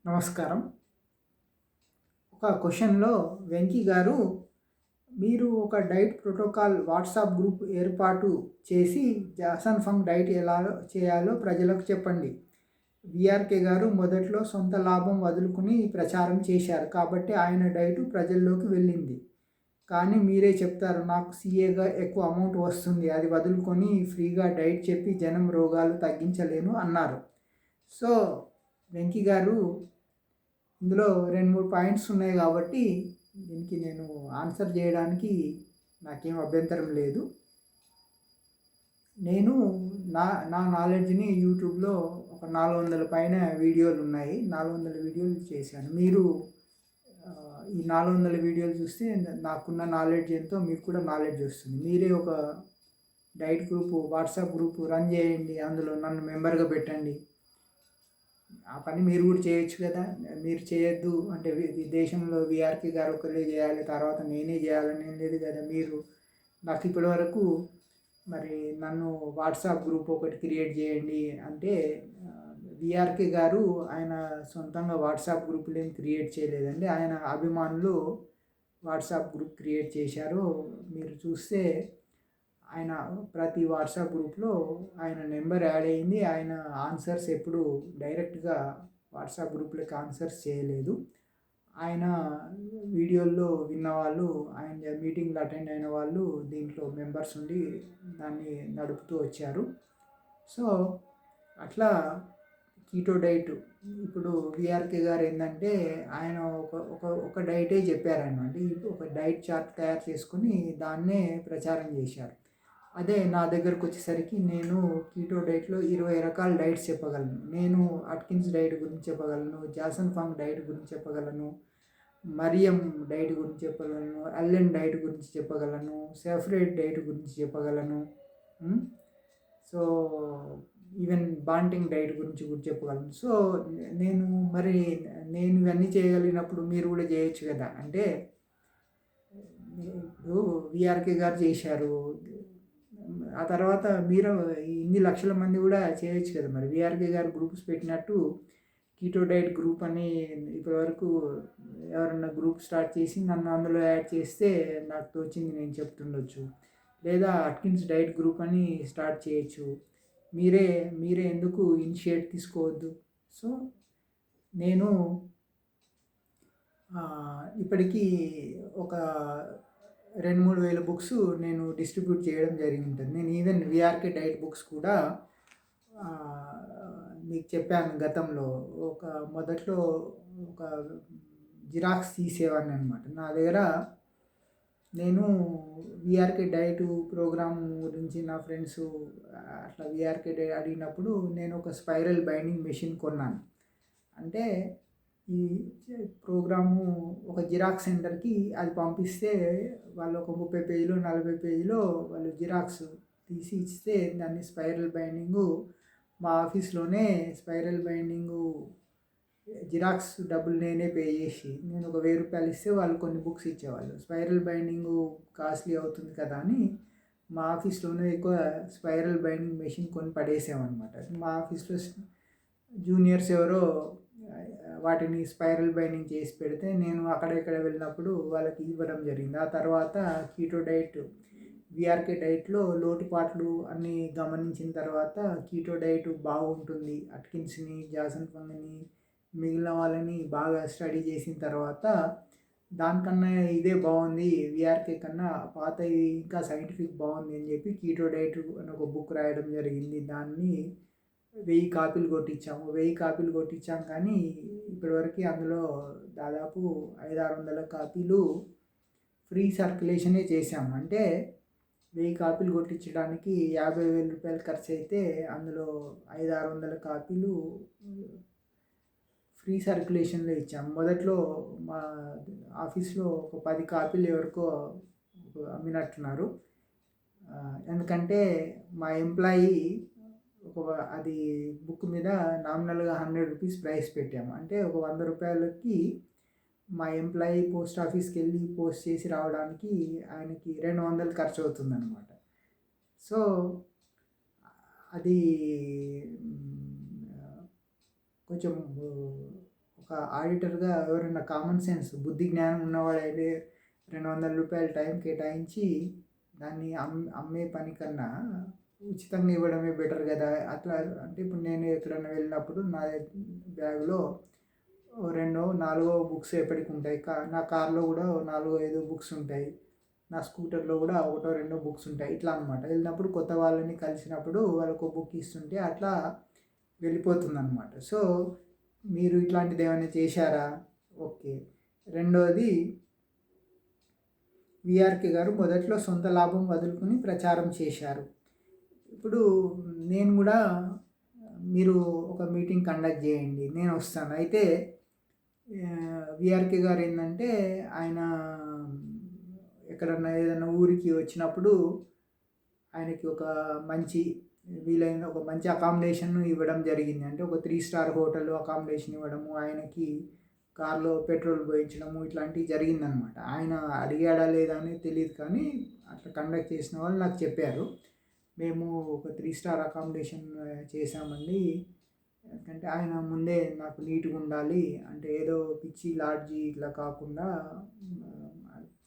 నమస్కారం. ఒక క్వెషన్‌లో వెంకీ గారు, మీరు ఒక డైట్ ప్రోటోకాల్ వాట్సాప్ గ్రూప్ ఏర్పాటు చేసి జాసన్ ఫంగ్ డైట్ ఎలా చేయాలో ప్రజలకు చెప్పండి. వీఆర్‌కే గారు మొదట్లో సొంత లాభం వదులుకుని ప్రచారం చేశారు. కాబట్టి ఆయన డైటు ప్రజల్లోకి వెళ్ళింది. కానీ మీరే చెప్తారు, నాకు సీఏగా ఎక్కువ అమౌంట్ వస్తుంది. అది వదులుకొని ఫ్రీగా డైట్ చెప్పి జనం రోగాలు తగ్గించలేను అన్నారు. సో, వెంకీ గారు, ఇందులో 2, 3 పాయింట్స్ ఉన్నాయి కాబట్టి దీనికి నేను ఆన్సర్ చేయడానికి నాకేం అభ్యంతరం లేదు. నేను నా నా నాలెడ్జ్‌ని యూట్యూబ్‌లో ఒక 400 పైన వీడియోలు ఉన్నాయి. 400 వీడియోలు చేశాను. మీరు ఈ 400 వీడియోలు చూస్తే నాకున్న నాలెడ్జ్ ఎంతో మీకు కూడా నాలెడ్జ్ వస్తుంది. మీరే ఒక diet group, WhatsApp group run చేయండి. అందులో నన్ను మెంబర్‌గా పెట్టండి. ఆ పని మీరు కూడా చేయొచ్చు కదా! మీరు చేయొద్దు అంటే దేశంలో వీఆర్‌కే గారు ఒక్కళ్ళే చేయాలి, తర్వాత నేనే చేయాలని ఏం లేదు కదా! మీరు నాకు ఇప్పటివరకు మరి నన్ను వాట్సాప్ గ్రూప్ ఒకటి క్రియేట్ చేయండి అంటే వీఆర్‌కే గారు ఆయన సొంతంగా వాట్సాప్ గ్రూపులేం క్రియేట్ చేయలేదండి. ఆయన అభిమానులు వాట్సాప్ గ్రూప్ క్రియేట్ చేశారు. మీరు చూస్తే ఆయన ప్రతి వాట్సాప్ గ్రూప్‌లో ఆయన నెంబర్ యాడ్ అయింది. ఆయన ఆన్సర్స్ ఎప్పుడు డైరెక్ట్‌గా వాట్సాప్ గ్రూప్‌లకి ఆన్సర్స్ చేయలేదు. ఆయన వీడియోల్లో విన్నవాళ్ళు, ఆయన మీటింగ్‌లో అటెండ్ అయిన వాళ్ళు దీంట్లో మెంబర్స్ ఉండి దాన్ని నడుపుతూ వచ్చారు. సో, అట్లా కీటో డైట్ ఇప్పుడు వీఆర్‌కే గారు ఏందంటే ఆయన ఒక ఒక ఒక డైటే చెప్పారనమాట. ఒక డైట్ చార్ట్ తయారు చేసుకొని దాన్నే ప్రచారం చేశారు. అదే నా దగ్గరకొచ్చేసరికి నేను కీటో డైట్‌లో 20 రకాల డైట్స్ చెప్పగలను. నేను అట్కిన్స్ డైట్ గురించి చెప్పగలను, జాసన్ ఫాంగ్ డైట్ గురించి చెప్పగలను, మరియం డైట్ గురించి చెప్పగలను, అల్లెన్ డైట్ గురించి చెప్పగలను, సెఫ్రేట్ డైట్ గురించి చెప్పగలను. సో, ఈవెన్ బాంటింగ్ డైట్ గురించి కూడా చెప్పగలను. సో, నేను మరి నేను ఇవన్నీ చేయగలిగినప్పుడు మీరు కూడా చేయొచ్చు కదా! అంటే ఇప్పుడు వీఆర్‌కే గారు చేశారు. ఆ తర్వాత మీరు ఇన్ని లక్షల మంది కూడా చేయొచ్చు కదా! మరి వీఆర్‌కే గారు గ్రూప్స్ పెట్టినట్టు కీటో డైట్ గ్రూప్ అని ఇప్పటివరకు ఎవరన్నా గ్రూప్ స్టార్ట్ చేసి నన్ను అందులో యాడ్ చేస్తే నాకు తోచింది నేను చెప్తుండొచ్చు. లేదా అట్కిన్స్ డైట్ గ్రూప్ అని స్టార్ట్ చేయొచ్చు. మీరే ఎందుకు ఇనిషియేట్ తీసుకోవద్దు? సో, నేను ఇప్పటికీ ఒక 2, 3 వేల బుక్స్ నేను డిస్ట్రిబ్యూట్ చేయడం జరిగి ఉంటుంది. నేను ఈవెన్ వీఆర్‌కే డైట్ బుక్స్ కూడా మీకు చెప్పాను గతంలో. మొదట్లో ఒక జిరాక్స్ తీసేవాడిననమాట. నా దగ్గర నేను వీఆర్‌కే డైటు ప్రోగ్రామ్ గురించి నా ఫ్రెండ్సు అట్లా వీఆర్‌కే అడిగినప్పుడు నేను ఒక స్పైరల్ బైండింగ్ మెషిన్ కొన్నాను. అంటే ఈ ప్రోగ్రాము ఒక జిరాక్స్ సెంటర్‌కి అది పంపిస్తే వాళ్ళు ఒక 30 పేజీలో, 40 పేజీలో వాళ్ళు జిరాక్స్ తీసి ఇస్తే దాన్ని స్పైరల్ బైండింగు మా ఆఫీస్‌లోనే స్పైరల్ బైండింగు జిరాక్స్ డబ్బులు నేనే పే చేసి నేను ఒక రూ. 1000 ఇస్తే వాళ్ళు కొన్ని బుక్స్ ఇచ్చేవాళ్ళు. స్పైరల్ బైండింగు కాస్ట్‌లీ అవుతుంది కదా అని మా ఆఫీస్‌లోనే ఎక్కువ స్పైరల్ బైండింగ్ మెషిన్ కొని పడేసామనమాట. మా ఆఫీస్‌లో జూనియర్స్ ఎవరో వాటిని స్పైరల్ బైండింగ్ చేసి పెడితే నేను అక్కడ వెళ్ళినప్పుడు వాళ్ళకి ఇవ్వడం జరిగింది. ఆ తర్వాత కీటో డైట్ వీఆర్‌కే డైట్‌లో లోటుపాట్లు అన్నీ గమనించిన తర్వాత కీటో డైట్ బాగుంటుంది. అట్కిన్స్‌ని, జాసన్ ఫంగ్‌ని మిగిలిన వాళ్ళని బాగా స్టడీ చేసిన తర్వాత దానికన్నా ఇదే బాగుంది, వీఆర్‌కే కన్నా పాతవి ఇంకా సైంటిఫిక్ బాగుంది అని చెప్పి కీటో డైట్ అని ఒక బుక్ రాయడం జరిగింది. దాన్ని 1000 కాపీలు కొట్టించాము. 1000 కాపీలు కొట్టించాం కానీ ఇప్పటివరకు అందులో దాదాపు 500-600 కాపీలు ఫ్రీ సర్క్యులేషనే చేశాము. అంటే 1000 కాపీలు కొట్టించడానికి రూ. 50,000 ఖర్చయితే అందులో 500-600 కాపీలు ఫ్రీ సర్క్యులేషన్‌లో ఇచ్చాము. మొదట్లో మా ఆఫీస్‌లో ఒక 10 కాపీలు ఎవరికో అమ్మినట్టున్నారు. ఎందుకంటే మా ఎంప్లాయీ అది బుక్ మీద నామినల్‌గా రూ. 100 ప్రైస్ పెట్టాము. అంటే ఒక రూ. 100కి మా ఎంప్లాయీ పోస్ట్ ఆఫీస్‌కెళ్ళి పోస్ట్ చేసి రావడానికి ఆయనకి 200 ఖర్చవుతుందనమాట. సో, అది కొంచెం ఒక ఆడిటర్గా ఎవరైనా కామన్ సెన్స్ బుద్ధి జ్ఞానం ఉన్నవాడైతే రూ. 200 టైం కేటాయించి దాన్ని అమ్మే పని కన్నా ఉచితంగా ఇవ్వడమే బెటర్ కదా. అట్లా అంటే ఇప్పుడు నేను ఎక్కడైనా వెళ్ళినప్పుడు నా బ్యాగ్లో రెండో నాలుగో బుక్స్ ఎప్పటికి ఉంటాయి. నా కార్లో కూడా 4-5 బుక్స్ ఉంటాయి. నా స్కూటర్లో కూడా ఒకటో రెండో బుక్స్ ఉంటాయి. ఇట్లా అనమాట. వెళ్ళినప్పుడు కొత్త వాళ్ళని కలిసినప్పుడు వాళ్ళకు బుక్ ఇస్తుంటే అట్లా వెళ్ళిపోతుందన్నమాట. సో మీరు ఇట్లాంటిది ఏమైనా చేశారా? ఓకే. రెండోది, విఆర్కే గారు మొదట్లో సొంత లాభం వదులుకుని ప్రచారం చేశారు. ఇప్పుడు నేను కూడా మీరు ఒక మీటింగ్ కండక్ట్ చేయండి, నేను వస్తాను. అయితే విఆర్కే గారు ఏంటంటే ఆయన ఎక్కడన్నా ఏదైనా ఊరికి వచ్చినప్పుడు ఆయనకి ఒక మంచి వీలైన ఒక మంచి అకామిడేషన్ ఇవ్వడం జరిగింది. అంటే ఒక 3 స్టార్ హోటల్ అకామిడేషన్ ఇవ్వడము, ఆయనకి కార్లో పెట్రోల్ పోయించడము ఇట్లాంటివి జరిగిందనమాట. ఆయన అడిగాడా లేదా అని తెలియదు, కానీ అట్లా కండక్ట్ చేసిన వాళ్ళు నాకు చెప్పారు. మేము ఒక 3 స్టార్ అకామిడేషన్ చేశామండి. ఎందుకంటే ఆయన ముందే నాకు నీట్గా ఉండాలి, అంటే ఏదో పిచ్చి లాడ్జీ ఇట్లా కాకుండా,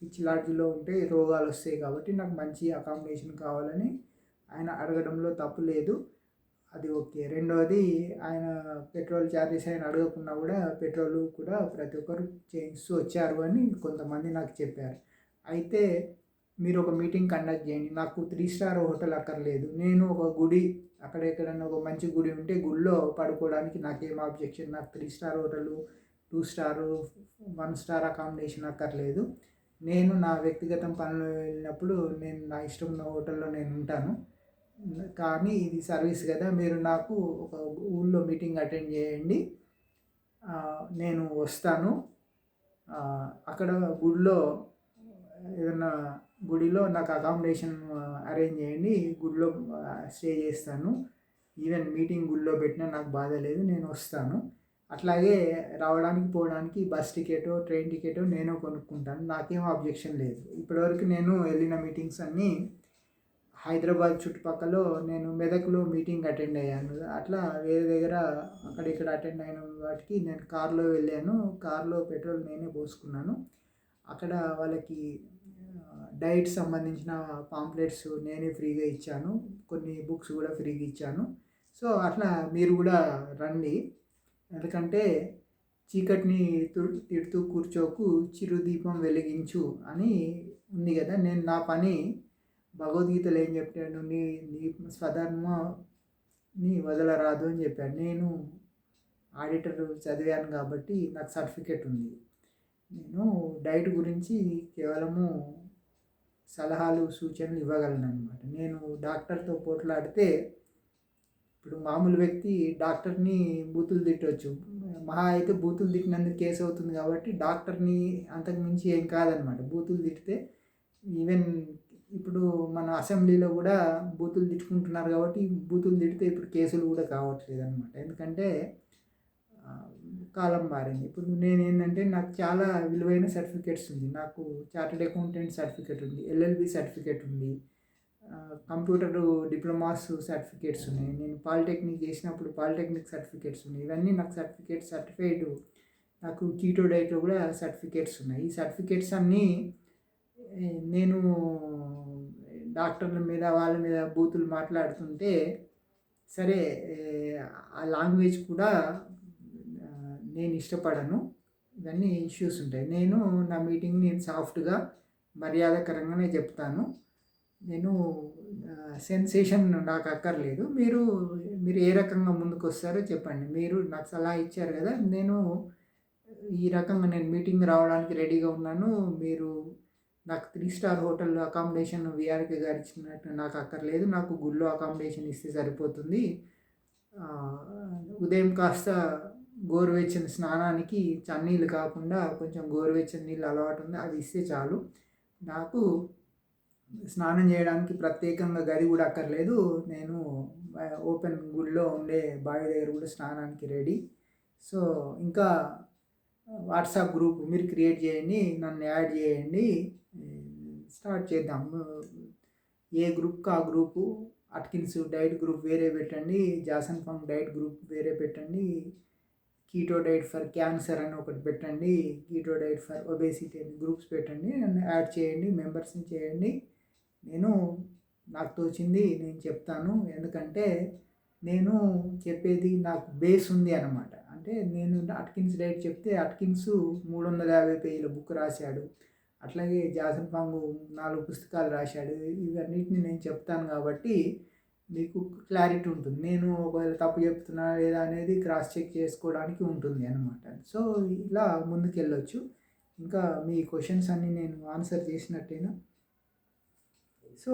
పిచ్చి లాడ్జీలో ఉంటే రోగాలు వస్తాయి కాబట్టి నాకు మంచి అకామిడేషన్ కావాలని ఆయన అడగడంలో తప్పు లేదు, అది ఓకే. రెండవది, ఆయన పెట్రోల్ ఛార్జెస్ ఆయన అడగకుండా కూడా పెట్రోల్ కూడా ప్రతి ఒక్కరు చేయిస్తూ వచ్చారు అని కొంతమంది నాకు చెప్పారు. అయితే మీరు ఒక మీటింగ్ కండక్ట్ చేయండి, నాకు 3 స్టార్ హోటల్ అక్కర్లేదు, నేను ఒక గుడి అక్కడ ఎక్కడన్నా ఒక మంచి గుడి ఉంటే గుడిలో పడుకోవడానికి నాకేం ఆబ్జెక్షన్, నాకు 3 star hotel 2 star 1 star accommodation అక్కర్లేదు. నేను నా వ్యక్తిగత పనులు వెళ్ళినప్పుడు నేను నా ఇష్టం ఉన్న హోటల్లో నేను ఉంటాను, కానీ ఇది సర్వీస్ కదా, మీరు నాకు ఒక ఊళ్ళో మీటింగ్ అటెండ్ చేయండి, నేను వస్తాను. అక్కడ ఏదైనా గుడిలో నాకు అకామిడేషన్ అరేంజ్ చేయండి, గుడిలో స్టే చేస్తాను, ఈవెన్ మీటింగ్ గుడిలో పెట్టినా నాకు బాధ లేదు, నేను వస్తాను. అట్లాగే రావడానికి పోవడానికి బస్ టికెటో ట్రైన్ టికెటో నేను కొనుక్కుంటాను, నాకేం ఆబ్జెక్షన్ లేదు. ఇప్పటివరకు నేను వెళ్ళిన మీటింగ్స్ అన్నీ హైదరాబాద్ చుట్టుపక్కల, నేను మెదక్లో మీటింగ్ అటెండ్ అయ్యాను, అట్లా వేరే దగ్గర అక్కడిక్కడ అటెండ్ అయిన వాటికి నేను కార్లో వెళ్ళాను, కార్లో పెట్రోల్ నేనే పోసుకున్నాను. అక్కడ వాళ్ళకి డైట్ సంబంధించిన పాంప్లెట్స్ నేనే ఫ్రీగా ఇచ్చాను, కొన్ని బుక్స్ కూడా ఫ్రీగా ఇచ్చాను. సో అట్లా మీరు కూడా రండి, ఎందుకంటే చీకటిని తిడుతూ కూర్చోకు, చిరుదీపం వెలిగించు అని ఉంది కదా. నేను నా పని భగవద్గీతలో ఏం చెప్పాను, నీ స్వధర్మాన్ని వదలరాదు అని చెప్పాను. నేను ఆడిటర్ చదివాను కాబట్టి నాకు సర్టిఫికెట్ ఉంది. నేను డైట్ గురించి కేవలము సలహాలు సూచనలు ఇవ్వగలను అనమాట. నేను డాక్టర్తో పోట్లాడితే, ఇప్పుడు మామూలు వ్యక్తి డాక్టర్ని బూతులు తిట్టవచ్చు, మహా అయితే బూతులు తిట్టినందుకు కేసు అవుతుంది కాబట్టి డాక్టర్ని అంతకు మించి ఏం కాదనమాట. బూతులు తిడితే ఈవెన్ ఇప్పుడు మన అసెంబ్లీలో కూడా బూతులు తిట్టుకుంటున్నారు కాబట్టి బూతులు తిడితే ఇప్పుడు కేసులు కూడా కావట్లేదు అనమాట. ఎందుకంటే కాలం మారింది. ఇప్పుడు నేను ఏంటంటే నాకు చాలా విలువైన సర్టిఫికేట్స్ ఉంది, నాకు చార్టెడ్ అకౌంటెంట్ సర్టిఫికేట్ ఉంది, ఎల్ఎల్బి సర్టిఫికేట్ ఉంది, కంప్యూటర్ డిప్లొమాస్ సర్టిఫికేట్స్ ఉన్నాయి, నేను పాలిటెక్నిక్ చేసినప్పుడు పాలిటెక్నిక్ సర్టిఫికేట్స్ ఉన్నాయి. ఇవన్నీ నాకు సర్టిఫైడ్, నాకు కీటో డైట్లో కూడా సర్టిఫికేట్స్ ఉన్నాయి. ఈ సర్టిఫికేట్స్ అన్నీ నేను డాక్టర్ల మీద వాళ్ళ మీద బూతులు మాట్లాడుతుంటే, సరే ఆ లాంగ్వేజ్ కూడా నేను ఇష్టపడను, ఇవన్నీ ఇష్యూస్ ఉంటాయి. నేను నా మీటింగ్ నేను సాఫ్ట్గా మర్యాదకరంగానే చెప్తాను. నేను సెన్సేషన్ నాకు అక్కర్లేదు. మీరు ఏ రకంగా ముందుకు వస్తారో చెప్పండి. మీరు నాకు సలహా ఇచ్చారు కదా, నేను ఈ రకంగా నేను మీటింగ్ రావడానికి రెడీగా ఉన్నాను. మీరు నాకు 3 స్టార్ హోటల్ అకామిడేషన్ విఆర్కే గారు ఇచ్చినట్టు నాకు అక్కర్లేదు, నాకు గుళ్ళో అకామిడేషన్ ఇస్తే సరిపోతుంది. ఉదయం కాస్త గోరువెచ్చని స్నానానికి చన్నీళ్ళు కాకుండా కొంచెం గోరువెచ్చని నీళ్ళు అలవాటు ఉంది, అది ఇస్తే చాలు. నాకు స్నానం చేయడానికి ప్రత్యేకంగా గది కూడా అక్కర్లేదు, నేను ఓపెన్ గుడిలో ఉండే బావి దగ్గర కూడా స్నానానికి రెడీ. సో ఇంకా వాట్సాప్ గ్రూప్ మీరు క్రియేట్ చేయండి, నన్ను యాడ్ చేయండి, స్టార్ట్ చేద్దాం. ఏ గ్రూప్కి ఆ గ్రూపు, అట్కిన్స్ డైట్ గ్రూప్ వేరే పెట్టండి, జాసన్ ఫంక్ డైట్ గ్రూప్ వేరే పెట్టండి, కీటో డైట్ ఫర్ క్యాన్సర్ అని ఒకటి పెట్టండి, కీటో డైట్ ఫర్ ఒబేసిటీ అని గ్రూప్స్ పెట్టండి, నన్ను యాడ్ చేయండి, మెంబర్స్ని చేయండి. నేను నాకు తోచింది నేను చెప్తాను. ఎందుకంటే నేను చెప్పేది నాకు బేస్ ఉంది అన్నమాట. అంటే నేను అట్కిన్స్ డైట్ చెప్తే అట్కిన్స్ 350 పేజీల బుక్ రాశాడు. అట్లాగే జాసన్ పాంగు 4 పుస్తకాలు రాశాడు. ఇవన్నిటిని నేను చెప్తాను కాబట్టి మీకు క్లారిటీ ఉంటుంది. నేను ఒకవేళ తప్పు చెప్తున్నా లేదా అనేది క్రాస్ చెక్ చేసుకోవడానికి ఉంటుంది అన్నమాట. సో ఇలా ముందుకెళ్ళొచ్చు. ఇంకా మీ క్వశ్చన్స్ అన్నీ నేను ఆన్సర్ చేసినట్టేనా? సో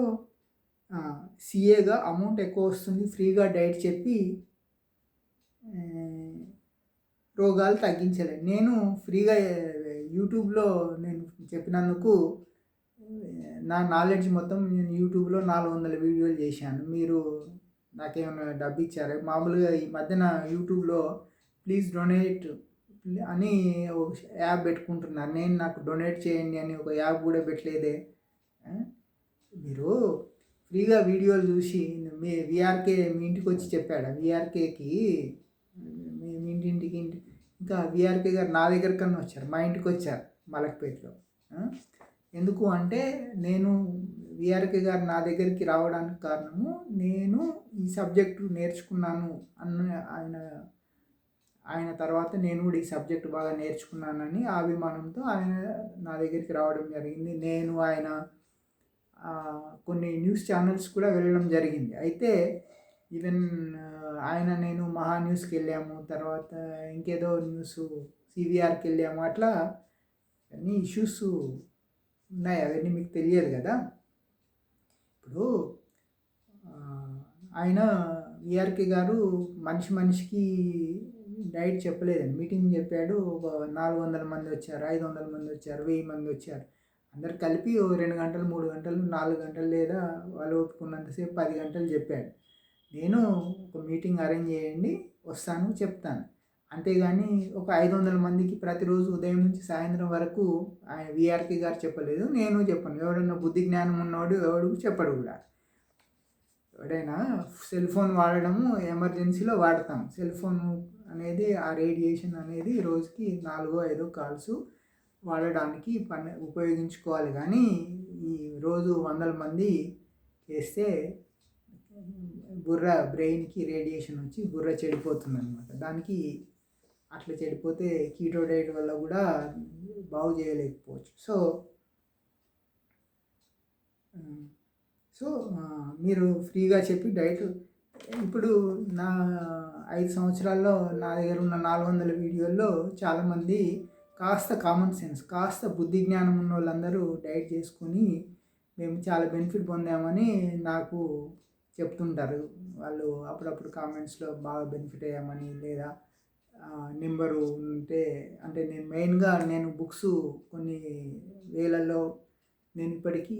సీఏగా అమౌంట్ ఎక్కువ వస్తుంది, ఫ్రీగా డైట్ చెప్పి రోగాలు తగ్గించలేదు. నేను ఫ్రీగా యూట్యూబ్లో నేను చెప్పినందుకు నా నాలెడ్జ్ మొత్తం నేను యూట్యూబ్లో 400 వీడియోలు చేశాను. మీరు నాకేమైనా డబ్బు ఇచ్చారా? మామూలుగా ఈ మధ్యన యూట్యూబ్లో ప్లీజ్ డొనేట్ అని ఒక యాప్ పెట్టుకుంటున్నారు. నేను నాకు డొనేట్ చేయండి అని ఒక యాప్ కూడా పెట్టలేదే. మీరు ఫ్రీగా వీడియోలు చూసి మీ విఆర్కే మీ ఇంటికి వచ్చి చెప్పాడా? విఆర్కేకి మీ ఇంటింటికి ఇంకా విఆర్కే గారు నా దగ్గర కన్నా వచ్చారు, మా ఇంటికి వచ్చారు మలక్పేటలో. ఎందుకు అంటే నేను విఆర్కే గారు నా దగ్గరికి రావడానికి కారణము నేను ఈ సబ్జెక్టు నేర్చుకున్నాను ఆయన తర్వాత నేను కూడా ఈ సబ్జెక్టు బాగా నేర్చుకున్నానని ఆ అభిమానంతో ఆయన నా దగ్గరికి రావడం జరిగింది. నేను ఆయన కొన్ని న్యూస్ ఛానల్స్ కూడా వెళ్ళడం జరిగింది. అయితే ఈవెన్ ఆయన నేను మహా న్యూస్కి వెళ్ళాము, తర్వాత ఇంకేదో న్యూస్ సివిఆర్కి వెళ్ళాము. అట్లా అన్ని ఇష్యూస్ ఉన్నాయి, అవన్నీ మీకు తెలియదు కదా. ఇప్పుడు ఆయన విఆర్కే గారు మనిషికి డైట్ చెప్పలేదండి, మీటింగ్ చెప్పాడు. ఒక 400 మంది వచ్చారు, 500 మంది వచ్చారు, 1000 మంది వచ్చారు. అందరు కలిపి 2 గంటలు, 3 గంటలు, 4 గంటలు లేదా వాళ్ళు ఒప్పుకున్నంతసేపు 10 గంటలు చెప్పాడు. నేను ఒక మీటింగ్ అరేంజ్ చేయండి, వస్తాను, చెప్తాను. అంతేగాని ఒక 500 మందికి ప్రతిరోజు ఉదయం నుంచి సాయంత్రం వరకు ఆయన విఆర్కే గారు చెప్పలేదు, నేను చెప్పను. ఎవడన్నా బుద్ధి జ్ఞానం ఉన్నవాడు ఎవడు చెప్పడు కూడా. ఎవడైనా సెల్ ఫోన్ వాడడము ఎమర్జెన్సీలో వాడతాం. సెల్ ఫోన్ అనేది ఆ రేడియేషన్ అనేది రోజుకి 4-5 కాల్స్ వాడడానికి ఉపయోగించుకోవాలి. కానీ ఈ రోజు 100 మంది చేస్తే బ్రెయిన్కి రేడియేషన్ వచ్చి బుర్ర చెడిపోతుంది అనమాట. దానికి అట్లా చెడిపోతే కీటో డైట్ వల్ల కూడా బాగు చేయలేకపోవచ్చు. సో మీరు ఫ్రీగా చెప్పి డైట్ ఇప్పుడు నా 5 సంవత్సరాల్లో నా దగ్గర ఉన్న 400 వీడియోల్లో చాలామంది కాస్త కామన్ సెన్స్, కాస్త బుద్ధి జ్ఞానం ఉన్న వాళ్ళందరూ డైట్ చేసుకొని మేము చాలా బెనిఫిట్ పొందామని నాకు చెప్తుంటారు. వాళ్ళు అప్పుడప్పుడు కామెంట్స్లో బాగా బెనిఫిట్ అయ్యామని, లేదా నెంబరు ఉంటే అంటే నేను మెయిన్గా బుక్స్ కొన్ని వేలలో నేను ఇప్పటికీ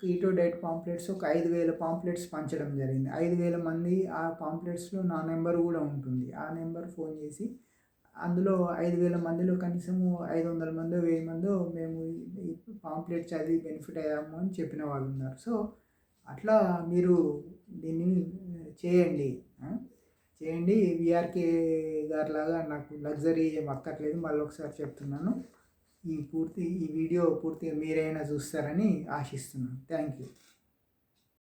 కీటో డైట్ పాంప్లెట్స్ ఒక 5000 పాంప్లెట్స్ పంచడం జరిగింది. 5000 మంది ఆ పాంప్లెట్స్లో నా నెంబర్ కూడా ఉంటుంది. ఆ నెంబర్ ఫోన్ చేసి అందులో 5000 మందిలో కనీసము 500 మందో 1000 మందో మేము ఈ పాంప్లెట్ చదివి బెనిఫిట్ అయ్యాము అని చెప్పిన వాళ్ళు ఉన్నారు. సో అట్లా మీరు దీన్ని చేయండి. విఆర్కే గారిలాగా నాకు లగ్జరీ ఏం అక్కర్లేదు. మళ్ళీ ఒకసారి చెప్తున్నాను, ఈ వీడియో పూర్తిగా మీరైనా చూస్తారని ఆశిస్తున్నాను. Thank you.